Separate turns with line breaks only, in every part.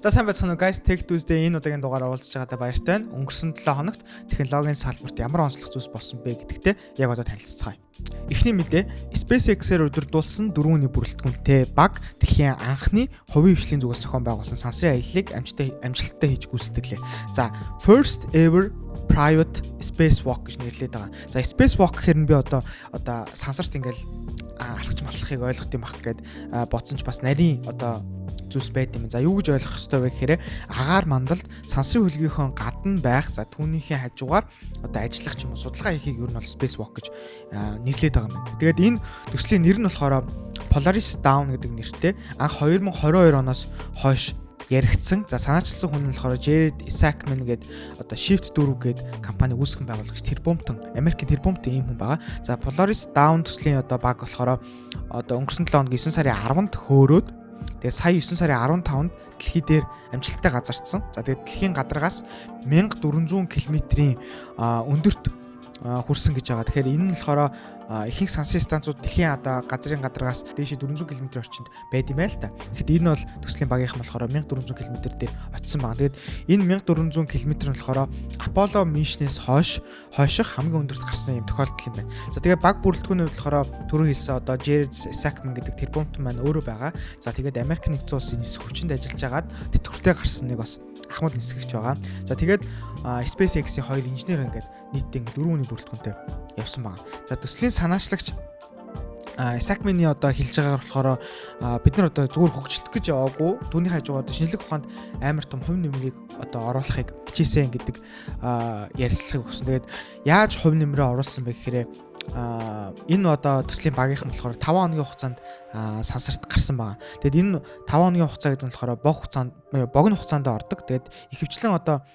За сайн байцгаана уу guys. Tech Tuesday энэ удаагийн дугаараар уулзж байгаадаа баяртай байна. Өнгөрсөн 7 хоногт технологийн салбарт ямар онцлог зүйлс болсон бэ гэдэгтээ яг одоо танилццгаая. Эхний мэдээ SpaceX-ээр удирдуулсан 4 бүрэлдэхүүнтэй баг дэлхийн анхны хувийн хвшлийн зүгээс зохион байгуулсан сансрын аяллыг амжилттай хийж гүйцэтгэлээ. За first ever private spacewalk гэж нэрлэдэг байгаа. За spacewalk гэхээр нь би одоо сансарт ингээл алхаж малахыг ойлгох юм ах гээд бодсон ч бас нарийн одоо зүйлс байт юм. За юу гэж ойлгох ёстой вэ гэхээр агаар мандалд сансрын хөлгийнхөө гадна байх за түүнийхээ хажуугаар одоо ажиллах ч юм уу судалгаа хийхийг ер нь бол spacewalk гэж нэрлэдэг байгаа юм байна. Тэгээд энэ төслийн нэр нь болохоор Polaris Dawn гэдэг нэртэй анх 2022 оноос хойш яригдсан. За санаачилсан хүн нь болохоор Jared Isaacman гэдэг одоо Shift 4 гэдэг компани үүсгэн байгуулагч Америкийн Тэрбумтон ийм хүн байгаа. За Polaris Dawn төслийн одоо баг болохоор одоо өнгөрсөн 7 хоногийн 9 сарын 10-нд хөөрөөд тэгээ сая 9 сарын 15-нд дэлхий дээр амжилттай газардсан. За тэгээ дэлхийн гадаргаас 1400 км-ийн өндөрт хүрсэн гэж байгаа. Тэгэхээр энэ нь болохоор ихэнх сансрын станцууд дэлхийн одоо газрын гадаргаас дээшээ 400 км орчинд байд юм байл та. Тэгэхэд энэ бол төслийн багийнхан болохоор 1400 км дээр очсон байна. Тэгээд энэ 1400 км нь болохоор Apollo mission-ээс хойших хамгийн өндөрт гарсан юм тохиолдол юм байна. За тэгээд баг бүрэлдэхүүний хувьд болохоор түрүү хэлсэн одоо Jared Isaacman гэдэг тэрбумтон маань өөрөө байгаа. За тэгээд Америк нэгдсэн улсын нисэх хүчинд ажиллаж агаад тэтгэвртэй гарсан нэг бас ахмад нисгэгч байгаа. За тэгээд SpaceX-ийн хоёр инженер ингээд нийтдээ 4 бүрэлдэхүүнтэй явсан байна. За төслийн санаачлагч Isaacman-ы одоо хэлж байгаагаар болохоор бид нар одоо зүгээр хөгжилтөх гэж яваагүй. Түүний хажуугаар шинжлэх ухаанд амар том хувь нэмрийг одоо оруулахыг хичээсэн гэдэг ярилцлагыг өгсөн. Тэгээд яаж хувь нэмрээ оруулсан бэ гэхээр энэ одоо төслийн багийнхан болохоор 5 хоногийн хугацаанд сансарт гарсан байгаа. Тэгэд энэ 5 хоногийн хугацаа гэдэг нь болохоор богино хугацаанд ордог. Тэгэд ихэвчлэн одоо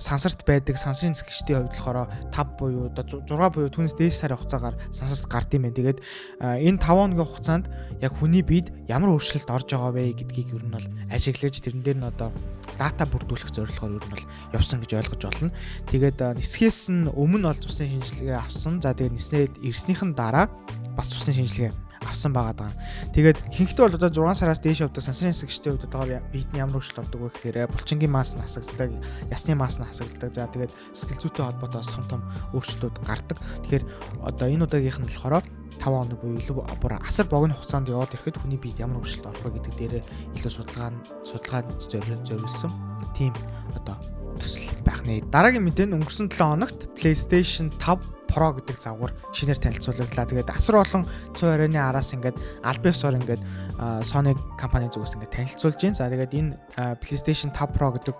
сансарт байдаг сансрын нисгэгчдийн хувьд болохоор 5 буюу одоо 6 буюу түүнээс дээш сарын хугацаагаар сансарт гардыг байна. Тэгээд энэ 5 хоногийн хугацаанд яг хүний биед ямар өөрчлөлт орж байгаа вэ гэдгийг ер нь бол ажиглаж тэрэн дээр нь одоо дата бүрдүүлэх зорилгоор ер нь бол явсан гэж ойлгож болно. Тэгээд нисгээс нь өмнө бол цусны шинжилгээ авсан. За тэгээд ниснээд ирснийхэн дараа бас цусны шинжилгээ авсан байгаа даа. Тэгээд ихэнхдээ бол одоо 6 сараас дээш явдаг сансрын нисгэгчдийн хувьд одоо биетний ямар өөрчлөлт ордог вэ гэхээр булчингийн масс нь хасагддаг, ясны масс нь хасагддаг. За тэгээд сэтгэл зүйтэй холбоотой том өөрчлөлтүүд гардаг. Тэгэхээр одоо энэ удаагийнх нь болохоор 5 хоног буюу илүү бүр асар богино хугацаанд яваад ирэхэд хүний биед ямар өөрчлөлт орох вэ гэдэг дээр илүү судалгаанд зориулсан тийм одоо төсөл байх нэ. Дараагийн мэдээ нь өнгөрсөн 7 хоногт PlayStation 5 Pro гэдэг загвар шинээр танилцуулагдлаа. Тэгээд асар олон цөөн оройны араас ингээд аль биесээр ингээд Sony компани зүгээс ингээд танилцуулж байна. За тэгээд энэ PlayStation 5 Pro гэдэг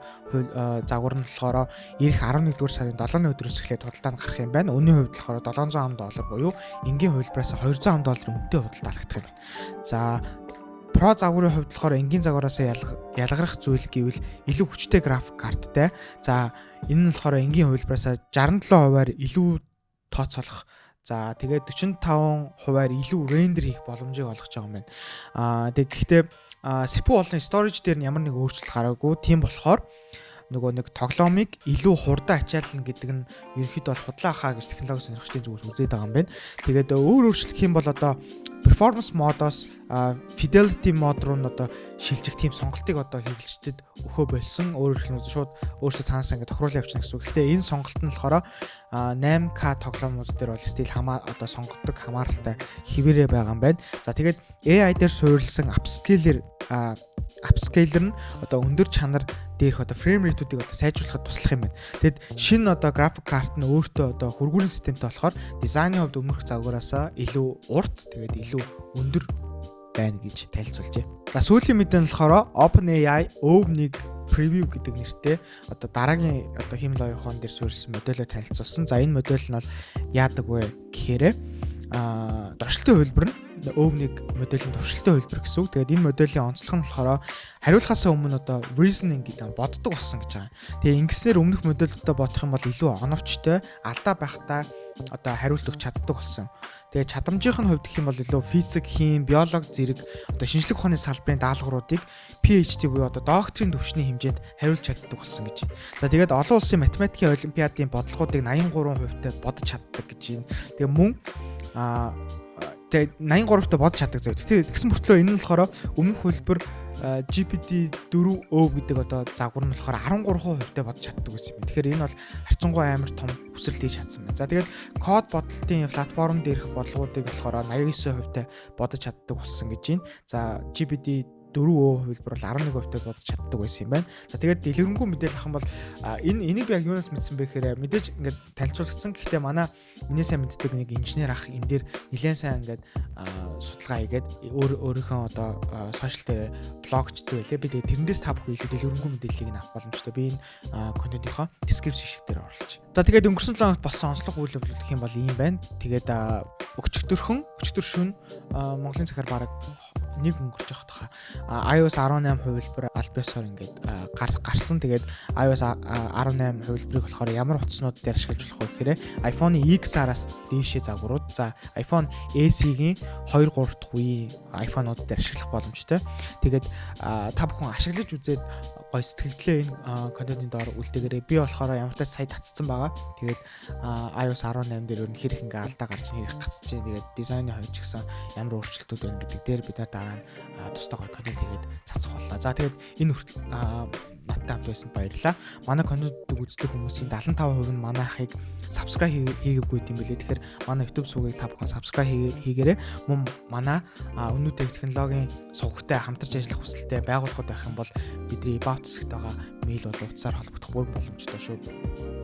загвар нь болохоор ирэх 11-р сарын 7-ны өдрөөс эхлээд худалдаанд гарах юм байна. Үнийн хувьд болохоор $700 буюу энгийн хувилбараас $200 үнэтэй худалдаа алгадах юм байна. За Pro загварын хувьд болохоор энгийн загвараас ялгарах зүйл гэвэл илүү хүчтэй график карттай. За энэ нь болохоор энгийн хувилбараас 67%-аар илүү тооцоолох. За тэгээд 45%-аар илүү рендер хийх боломжийг олгож байгаа юм байна. Гэхдээ CPU болон storage дээр нь ямар нэг өөрчлөлт гараагүй. Тийм болохоор нөгөө нэг тоглоомыг илүү хурдан ачаална гэдэг нь ерөнхийдөө бол худлаа хаа гэж технологи сонирхчдын зүгээс үзээд байгаа юм байна. Тэгээд өөр өөрчлөх юм бол одоо performance модоос fidelity мод руу нь одоо шилжих тийм сонголтыг одоо хэрэглэгчдэд өгөө болсон. Өөрөөр хэлбэл шууд өөрсдөө цаанасаа ингэ тохируулан явуулна гэсэн үг. Гэхдээ энэ сонголт нь болохоор 8K тоглоомнууд дээр бол стил одоо сонгодог хамааралтай хэвээрээ байгаа юм байна. За тэгээд AI дээр суурилсан upscaler нь одоо өндөр чанар дээрх одоо frame rate-үүдийг одоо сайжруулахад туслах юм байна. Тэгэд шинэ одоо graphic card нь өөртөө одоо хургуулын системтэй болохоор дизайны хувьд өмнөх загвараасаа илүү урт тэгээд илүү өндөр байна гэж танилцуулжээ. За сүүлийн мэдээ нь болохоор OpenAI Ove-1 preview гэдэг нэртэй одоо дараагийн одоо химэл оюухан дээр суурилсан модельөө танилцуулсан. За энэ модель нь бол яадаг вэ гэхээр туршилтын хувилбар нь Ove-1 моделийн туршилтын хувилбар гэсэн үг. Тэгээд энэ моделийн онцлог нь болохоор хариулахаас өмнө одоо reasoning гэдэг боддог болсон гэж байгаа. Тэгээ ингэснээр өмнөх модельудаа бодох юм бол илүү оновчтой, алдаа байхдаа одоо хариулт өгч чаддаг болсон. Тэгээ чадамжийн хувьд гэх юм бол илүү физик, хим, биологи зэрэг одоо шинжлэх ухааны салбарын даалгавруудыг PhD буюу одоо докторийн түвшний хэмжээнд хариулж чаддаг болсон гэж байна. За тэгээд олон улсын математикийн олимпиадын бодлогоодыг 83% бодож чаддаг гэж байна. Тэгээ мөн тэгээд 83 та бодож чаддаг зав. Тэгсэн мөртлөө энэ нь болохоор өмнөх хөлбөр GPT-4o гэдэг одоо загвар нь болохоор 13% та бодож чаддаг байсан юм. Тэгэхээр энэ бол харьцангуй амар том өсрөл хийж чадсан байна. За тэгээд код бодлтын платформ дээрх бодлогуудыг болохоор 89% та бодож чаддаг болсон гэж байна. За GPT-4o хувилбар бол 11% та бодож чаддаг байсан юм байна. За тэгээд дэлгэрэнгүй мэдээлэл ах юм бол энийг би яг юунаас мэдсэн бэ гэхээр мэдээж ингээд танилцуулагдсан. Гэхдээ манай миний сайн мэддэг нэг инженер ах энэ дээр нэлээд сайн ингээд судалгаа хийгээд өөрийнхөө одоо сошиал дээр блогчцсан байлээ. Би тэгээд тэрнээс та бүхэн илүү дэлгэрэнгүй мэдээллийг авах боломжтой. Би энэ контентийнхоо description шиг дээр оруулж. За тэгээд өнгөрсөн 7 хоногт болсон онцлог үйл явдал гэх юм бол ийм байна. Тэгээд өчигдөр шөнө Монголын цагаар бараг нэг өнгөрч явах тахаа iOS 18 хувилбар альбиасаар ингээд гарсан. Тэгээд iOS 18 хувилбарыг болохоор ямар утаснууд дээр ашиглаж болох вэ гэхээр iPhone XR-аас дээшээ загварууд, за iPhone SE-гийн 2 3 дахь үеийн iPhone-ууд дээр ашиглах боломжтой. Тэгээд та бүхэн ашиглаж үзээд гой сэтгэлдээ энэ контентын доор үлдээгээрэй. Би болохоор ямар ч сая татцсан байгаа. Тэгээд iOS 18 дээр өөр хэрэг ингээ алдаа гарч хэрэг гацж байна. Тэгээд дизайны хувьд ч гэсэн ямар өөрчлөлтүүд байна гэдэг дээр бид нар дараа нь тусдаа гой контент хийгээд цацах боллоо. За тэгээд энэ хүртэл надтай хамт байсанд баярлалаа. Манай контентыг үздэг хүмүүсийн 75% нь манай ахыг subscribe хийгээгүй юм билээ. Тэгэхээр манай YouTube сувгийг та бүхэн subscribe хийгээрэй. Мөн манай өнөөдөр технологийн сувгтай хамтарч ажиллах хүсэлтэй байгууллагууд байх юм бол бидний about хэсэгт байгаа мэйл болон утсаар холбогдох бүр боломжтой шүү.